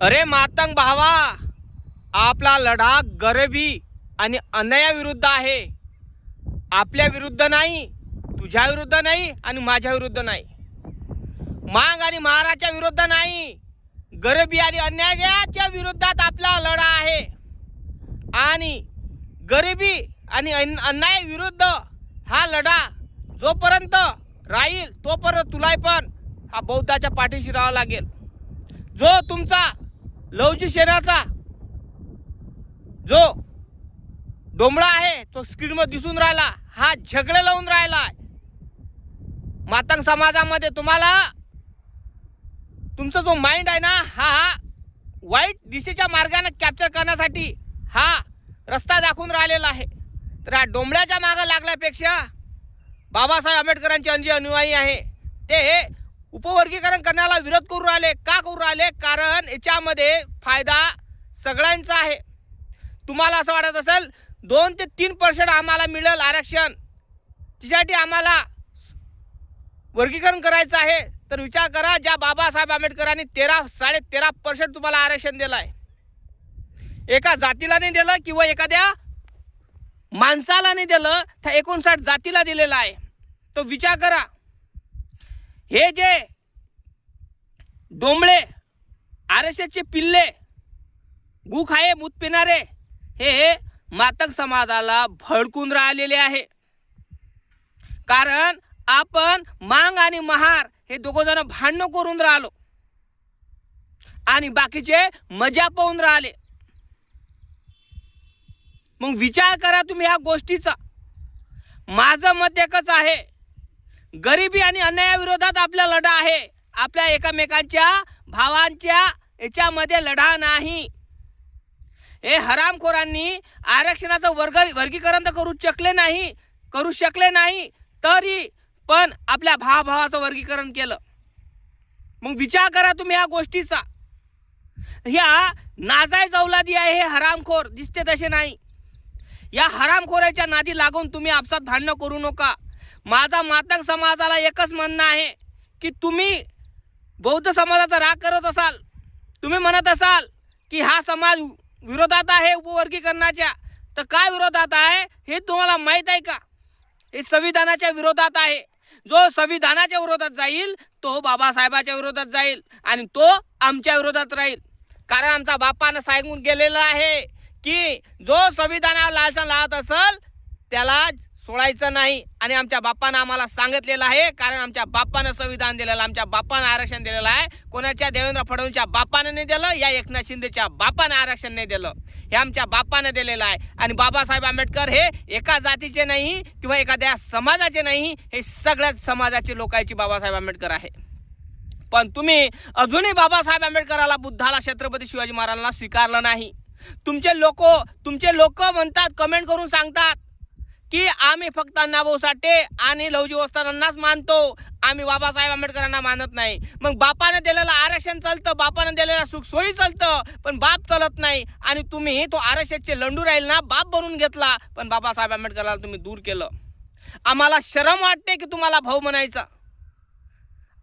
अरे मातंग भावा, आपला लढा गरिबी आणि अन्यायाविरुद्ध आहे. आपल्या विरुद्ध नाही, तुझ्या विरुद्ध नाही आणि माझ्या विरुद्ध नाही. मांग आणि महाराच्या विरुद्ध नाही, गरिबी आणि अन्यायाच्या विरुद्धात आपला लढा आहे. आणि गरिबी आणि अन्याय विरुद्ध हा लढा जोपर्यंत राहील तोपर्यंत तुलाही पण हा बौद्धाच्या पाठीशी राहावं लागेल. जो तुमचा लवजी सेनाचा जो डोंबळा आहे तो स्क्रीनवर दिसून राहिला, हा झगडे लावून राहिला. मातंग समाजामध्ये तुम्हाला तुमचा जो माइंड आहे ना, हा वाईट दिशेच्या मार्गाने कॅप्चर करण्यासाठी हा रस्ता दाखवून राहिलेला आहे. तर हा डोंबळ्याच्या मागे लागल्यापेक्षा बाबासाहेब आंबेडकरांचे जे अनुयायी आहे ते उपवर्गीकरण करण्याला विरोध करू राहिले. का करू राहिले? कारण याच्यामध्ये फायदा सगळ्यांचा आहे. तुम्हाला असं वाटत असेल 2 ते 3% आम्हाला मिळेल आरक्षण, त्यासाठी आम्हाला वर्गीकरण करायचं आहे, तर विचार करा, ज्या बाबासाहेब आंबेडकरांनी 13.5% तुम्हाला आरक्षण दिलं आहे, एका जातीला नाही दिलं किंवा एखाद्या माणसाला नाही दिलं, तर 59 जातीला दिलेलं आहे. तो विचार करा, हे जे डोंबळे आरक्षणाचे पिल्ले गुखाये मूत पिणारे हे मातंग समाजाला भडकून राहिलेले आहे. कारण आपण मांग आणि महार हे दोघं जण भांडण करून राहिलो आणि बाकीचे मजा पाहून राहिले. मग विचार करा तुम्ही ह्या गोष्टीचा. माझं मत एकच आहे, गरिबी आणि अन्यायाविरोधात आपला लढा आहे. आपल्या एकमेकांच्या भावांच्या याच्यामध्ये लढा नाही. हे हरामखोरांनी आरक्षणाचं वर्गीकरण तर करू शकले नाही तरी पण आपल्या भावाचं वर्गीकरण केलं. मग विचार करा तुम्ही ह्या गोष्टीचा. ह्या नाजायज औलादी आहे हे हरामखोर, दिसते तसे नाही. या हरामखोराच्या नादी लागून तुम्ही आपसात भांडणं करू नका. माझा मातंग समाजाला एकच म्हणणं आहे की तुम्ही बौद्ध समाजाचा राग करत असाल, तुम्ही म्हणत असाल की हा समाज विरोधात आहे उपवर्गीकरणाच्या, तर काय विरोधात आहे हे तुम्हाला माहीत आहे का? हे संविधानाच्या विरोधात आहे. जो संविधानाच्या विरोधात जाईल तो बाबासाहेबाच्या विरोधात जाईल आणि तो आमच्या विरोधात राहील. कारण आमचा बापानं सांगून गेलेलं आहे की जो संविधानावर लालसा लावत असेल त्याला सोडायचं नाही. आणि आमच्या बापानं आम्हाला सांगितलेलं आहे, कारण आमच्या बापानं संविधान दिलेलं, आमच्या बापानं आरक्षण दिलेलं आहे. कोणाच्या देवेंद्र फडणवीसच्या बापानं नाही दिलं, या एकनाथ शिंदेच्या बापानं आरक्षण नाही दिलं, हे आमच्या बापानं दिलेलं आहे. आणि बाबासाहेब आंबेडकर हे एका जातीचे नाही किंवा एखाद्या समाजाचे नाही, हे सगळ्याच समाजाचे लोकांची बाबासाहेब आंबेडकर आहे. पण तुम्ही अजूनही बाबासाहेब आंबेडकराला, बुद्धाला, छत्रपती शिवाजी महाराजांना स्वीकारलं नाही. तुमचे लोक म्हणतात, कमेंट करून सांगतात की आम्ही फक्त अण्णाभाऊ साठे आणि लवजी वस्तादांनाच मानतो, आम्ही बाबासाहेब आंबेडकरांना मानत नाही. मग बापाने दिलेलं आरक्षण चालतं, बापाने दिलेलं सुखसोयी चालतं, पण बाप चालत नाही. आणि तुम्ही तो आरक्षणाचे लंडू राहील ना, बाप बनवून घेतला, पण बाबासाहेब आंबेडकरांना तुम्ही दूर केलं. आम्हाला शरम वाटते की तुम्हाला भाऊ म्हणायचा.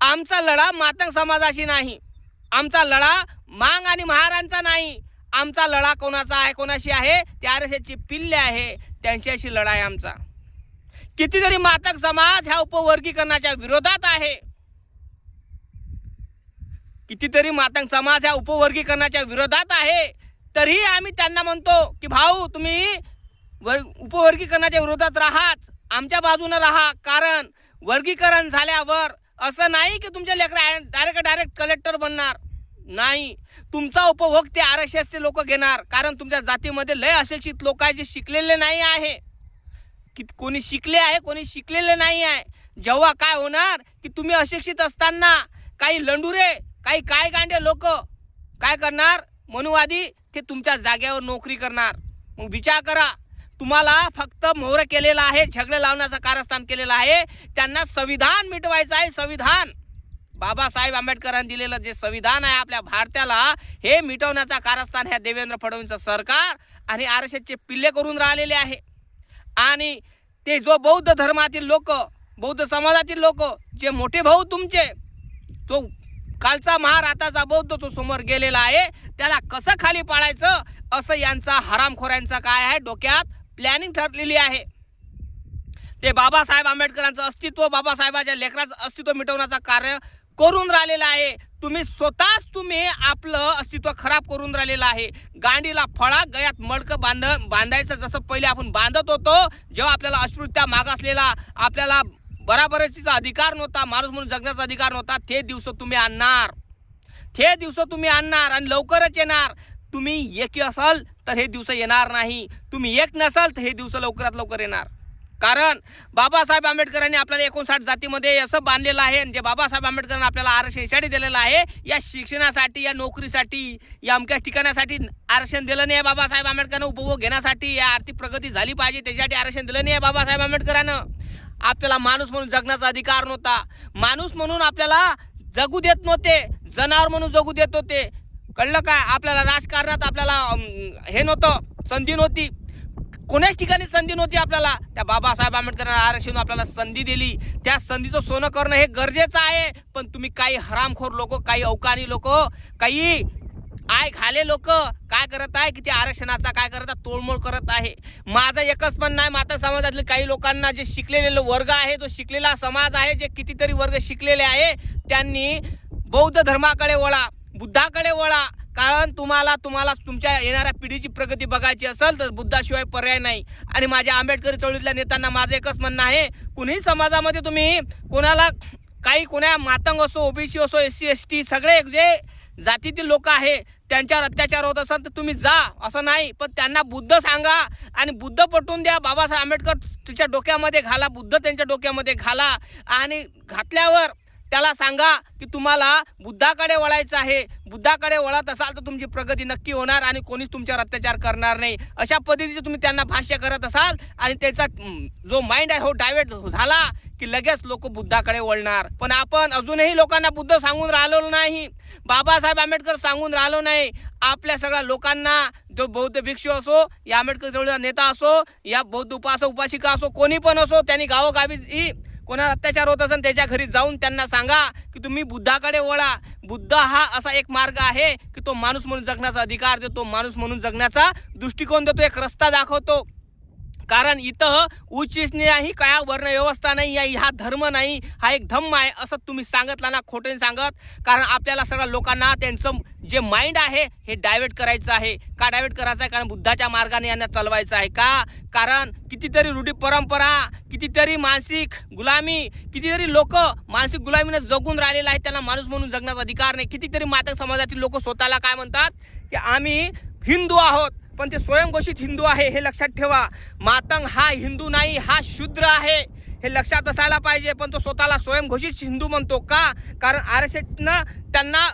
आमचा लढा मातंग समाजाशी नाही, आमचा लढा मांग आणि महारांचा नाही. आमचा लढा कोणाचा आहे, कोणाशी आहे? ते आरक्षणाचे पिल्ले आहे, त्यांच्याशी लढा आहे आमचा. कितीतरी मातंग समाज ह्या उपवर्गीकरणाच्या विरोधात आहे, कितीतरी मातंग समाज ह्या उपवर्गीकरणाच्या विरोधात आहे, तरी आम्ही त्यांना म्हणतो की भाऊ तुम्ही उपवर्गीकरणाच्या विरोधात राहाच, आमच्या बाजूने राहा. कारण वर्गीकरण झाल्यावर असं नाही की तुमचे लेकरं डायरेक्ट कलेक्टर बनणार नाही. तुमचा उपभोग ते आरक्षणाचे लोक घेणार. कारण तुमच्या जातीमध्ये लय अशिक्षित लोक आहे जे शिकलेले नाही आहे, की कोणी शिकले आहे, कोणी शिकलेले नाही आहे. जेव्हा काय होणार की तुम्ही अशिक्षित असताना काही लंडुरे, काही काय गांडे लोक काय करणार, मनुवादी, ते तुमच्या जागेवर नोकरी करणार. मग विचार करा, तुम्हाला फक्त मोहर केलेला आहे, झगडे लावण्याचं कारस्थान केलेलं आहे. त्यांना संविधान मिटवायचं आहे. संविधान बाबासाहेब आंबेडकरांनी दिलेलं जे संविधान आहे आपल्या भारताला, हे मिटवण्याचा कारस्थान ह्या देवेंद्र फडणवीसचं सरकार आणि आरक्षणाचे पिल्ले करून राहिलेले आहे. आणि ते जो बौद्ध धर्मातील लोक, बौद्ध समाजातील लोक, जे मोठे भाऊ तुमचे, तो कालचा महार आताचा बौद्ध तो समोर गेलेला आहे, त्याला कसं खाली पाडायचं असं यांचा हरामखोऱ्यांचा काय आहे डोक्यात प्लॅनिंग ठरलेली आहे. ते बाबासाहेब आंबेडकरांचं अस्तित्व, बाबासाहेबांच्या लेकराचं अस्तित्व मिटवण्याचं कार्य करून राहिलेलं आहे. तुम्ही आपलं अस्तित्व खराब करून राहिलेलं आहे. गांडीला फळा, गळ्यात मडकं बांधायचं जसं पहिले आपण बांधत होतो, जेव्हा आपल्याला अस्पृश्यता मागासलेला, आपल्याला बराबरीचा अधिकार नव्हता, माणूस म्हणून जगण्याचा अधिकार नव्हता, ते दिवस तुम्ही आणणार, ते दिवस तुम्ही आणणार आणि लवकरच येणार. तुम्ही एकी असाल तर हे दिवस येणार नाही, तुम्ही एक नसाल तर हे दिवस लवकरात लवकर येणार. कारण बाबासाहेब आंबेडकरांनी आपल्याला 59 जातीमध्ये असं बांधलेलं आहे, जे बाबासाहेब आंबेडकरांनी आपल्याला आरक्षणासाठी दिलेलं आहे. या शिक्षणासाठी, या नोकरीसाठी, या अमक्या ठिकाणासाठी आरक्षण दिलं नाही आहे बाबासाहेब आंबेडकरांना. उपभोग घेण्यासाठी, या आर्थिक प्रगती झाली पाहिजे त्याच्यासाठी आरक्षण दिलं नाही आहे बाबासाहेब आंबेडकरांना. आपल्याला माणूस म्हणून जगण्याचा अधिकार नव्हता, माणूस म्हणून आपल्याला जगू देत नव्हते, जनावर म्हणून जगू देत होते. कळलं काय? आपल्याला राजकारणात आपल्याला हे नव्हतं, संधी नव्हती, कोणाच ठिकाणी संधी नव्हती आपल्याला. त्या बाबासाहेब आंबेडकरांना आरक्षण आपल्याला संधी दिली, त्या संधीचं सोनं करणं हे गरजेचं आहे. पण तुम्ही काही हरामखोर लोक, काही अवकानी लोक, काही आय घाले लोक काय करत आहे की ते आरक्षणाचा काय करत आहे, तोडमोड करत आहे. माझं एकच पण नाही, माता समाजातले काही लोकांना, जे शिकलेले वर्ग आहे, जो शिकलेला समाज आहे, जे कितीतरी वर्ग शिकलेले आहे, त्यांनी बौद्ध धर्माकडे वळा, बुद्धाकडे वळा. कारण तुम्हाला तुमच्या येणाऱ्या पिढीची प्रगती बघायची असेल तर बुद्धाशिवाय पर्याय नाही. आणि माझ्या आंबेडकरी चळवळीतल्या नेत्यांना माझं एकच म्हणणं आहे, कुणीही समाजामध्ये तुम्ही कोणाला कोण्या मातंग असो, ओबीसी असो, SC ST सगळे जे जातीतील लोक आहे त्यांच्यावर अत्याचार होत असेल तर तुम्ही जा, असं नाही. पण त्यांना बुद्ध सांगा आणि बुद्ध पटवून द्या. बाबासाहेब आंबेडकर तुमच्या डोक्यामध्ये घाला, बुद्ध त्यांच्या डोक्यामध्ये घाला आणि घातल्यावर त्याला सांगा की तुम्हाला बुद्धाकडे वळायचं आहे. बुद्धाकडे वळत असाल तर तुमची प्रगती नक्की होणार आणि कोणीच तुमच्यावर अत्याचार करणार नाही. अशा पद्धतीचे तुम्ही त्यांना भाष्य करत असाल आणि त्याचा जो माइंड आहे हो डायव्हर्ट झाला की लगेच लोक बुद्धाकडे वळणार. पण आपण अजूनही लोकांना बुद्ध सांगून राहिलो नाही, बाबासाहेब आंबेडकर सांगून राहिलो नाही. आपल्या सगळ्या लोकांना, जो बौद्ध भिक्षू असो, या आंबेडकर चळवळीचा नेता असो, या बौद्ध उपासक उपासिका असो, कोणी पण असो, त्यांनी गावोगावी कोणाला अत्याचार होत असेल त्याच्या घरी जाऊन त्यांना सांगा की तुम्ही बुद्धाकडे वळा. बुद्ध हा असा एक मार्ग आहे की तो माणूस म्हणून जगण्याचा अधिकार देतो, माणूस म्हणून जगण्याचा दृष्टिकोन देतो, एक रस्ता दाखवतो. कारण इथं उच्च नाही, काय वर्ण व्यवस्था नाही, हा धर्म नाही, हा एक धम्म आहे असं तुम्ही सांगितलं ना, खोटं नाही सांगत. कारण आपल्याला सगळ्या लोकांना त्यांचं जे माइंड आहे हे डायव्हर्ट करायचं आहे. का डायव्हर्ट करायचं आहे? कारण बुद्धाच्या मार्गाने यांना चालवायचं आहे. का? कारण कितीतरी रूढी परंपरा, कितीतरी मानसिक गुलामी, कितीतरी लोक मानसिक गुलामीने जगून राहिलेले आहेत, त्यांना माणूस म्हणून जगण्याचा अधिकार नाही. कितीतरी मातंग समाजातील लोक स्वतःला काय म्हणतात की आम्ही हिंदू आहोत, पण ते स्वयंघोषित हिंदू आहे, हे लक्षात ठेवा. मातंग हा हिंदू नाही, हा शूद्र आहे, हे लक्षात असायला पाहिजे. पण तो स्वतःला स्वयंघोषित हिंदू म्हणतो. का? कारण RSSनं त्यांना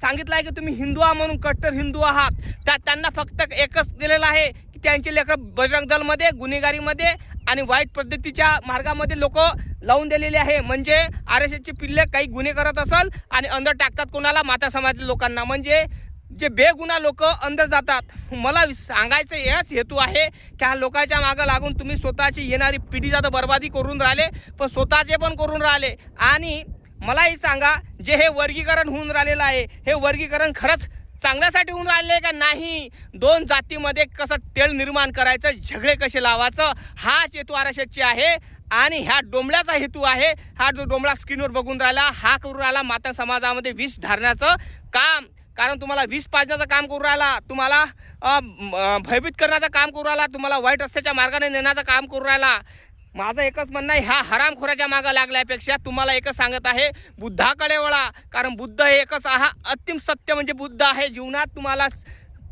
सांगितलं आहे की तुम्ही हिंदू आहात म्हणून, कट्टर हिंदू आहात. त्यांना फक्त एकच दिलेलं आहे की त्यांचे लेकर बजरंग दलमध्ये, गुन्हेगारीमध्ये आणि वाईट पद्धतीच्या मार्गामध्ये लोक लावून दिलेले आहे. म्हणजे RSSचे पिल्ले काही गुन्हे करत असेल आणि अंदर टाकतात कोणाला, माता समाजातील लोकांना. म्हणजे जे बेगुन्हा लोक अंदर जातात. मला सांगायचं याच हेतू आहे की ह्या लोकांच्या मागं लागून तुम्ही स्वतःची येणारी पिढीचा तर बर्बादी करून राहिले, पण स्वतःचे पण करून राहिले. आणि मलाही सांगा, जे हे वर्गीकरण होऊन राहिलेलं आहे, हे वर्गीकरण खरंच चांगल्यासाठी होऊन राहिले का नाही? दोन जातीमध्ये कसं तेळ निर्माण करायचं, झगडे कसे लावायचं, हाच हेतू RSSचे आहे. आणि ह्या डोंबल्याचा हेतू आहे. हा जो डोंबला स्क्रीनवर बघून राहिला, हा करून राहिला माता समाजामध्ये विष धारण्याचं काम. कारण तुम्हाला विष पाजण्याचं काम करू राहिला, तुम्हाला भयभीत करण्याचं काम करू राहिला, तुम्हाला वाईट रस्त्याच्या मार्गाने नेण्याचं काम करू राहिला. माझं एकच म्हणणं आहे, ह्या हरामखोराच्या मागं लागल्यापेक्षा तुम्हाला एकच सांगत आहे, बुद्धाकडे वळा. कारण बुद्ध हे एकच हा अंतिम सत्य म्हणजे बुद्ध आहे. जीवनात तुम्हाला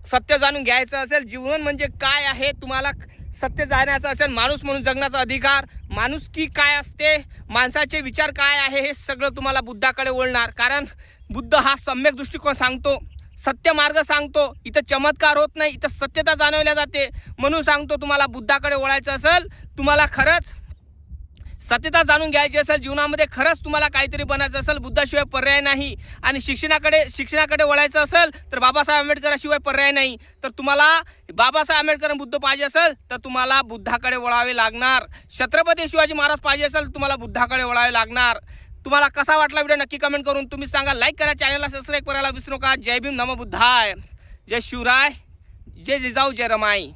सत्य जाणून घ्यायचं असेल, जीवन म्हणजे काय आहे तुम्हाला सत्य जाण्याचं असेल, माणूस म्हणून जगण्याचा अधिकार, माणुसकी काय असते, माणसाचे विचार काय आहे, हे सगळं तुम्हाला बुद्धाकडे वळणार. कारण बुद्ध हा सम्यक दृष्टिकोन सांगतो, सत्य मार्ग सांगतो. इथं चमत्कार होत नाही, इथं सत्यता जाणवल्या जाते. म्हणून सांगतो, तुम्हाला बुद्धाकडे वळायचं असेल, तुम्हाला खरंच सत्यता जाणून घ्यायची असेल, जीवनामध्ये खरंच तुम्हाला काहीतरी बनायचं असेल, बुद्धाशिवाय पर्याय नाही. आणि शिक्षणाकडे वळायचं असेल तर बाबासाहेब आंबेडकराशिवाय पर्याय नाही. तर तुम्हाला बाबासाहेब आंबेडकर बुद्ध पाहिजे असेल तर तुम्हाला बुद्धाकडे वळावे लागणार. छत्रपती शिवाजी महाराज पाहिजे असेल तर तुम्हाला बुद्धाकडे वळावे लागणार. तुम्हाला कसा वाटला व्हिडिओ नक्की कमेंट करून तुम्ही सांगा. लाईक करा, चॅनलला सबस्क्राईब करायला विसरू नका. जय भीम, नमो बुद्धाय, जय शिवराय, जय जिजाऊ, जय रमाई.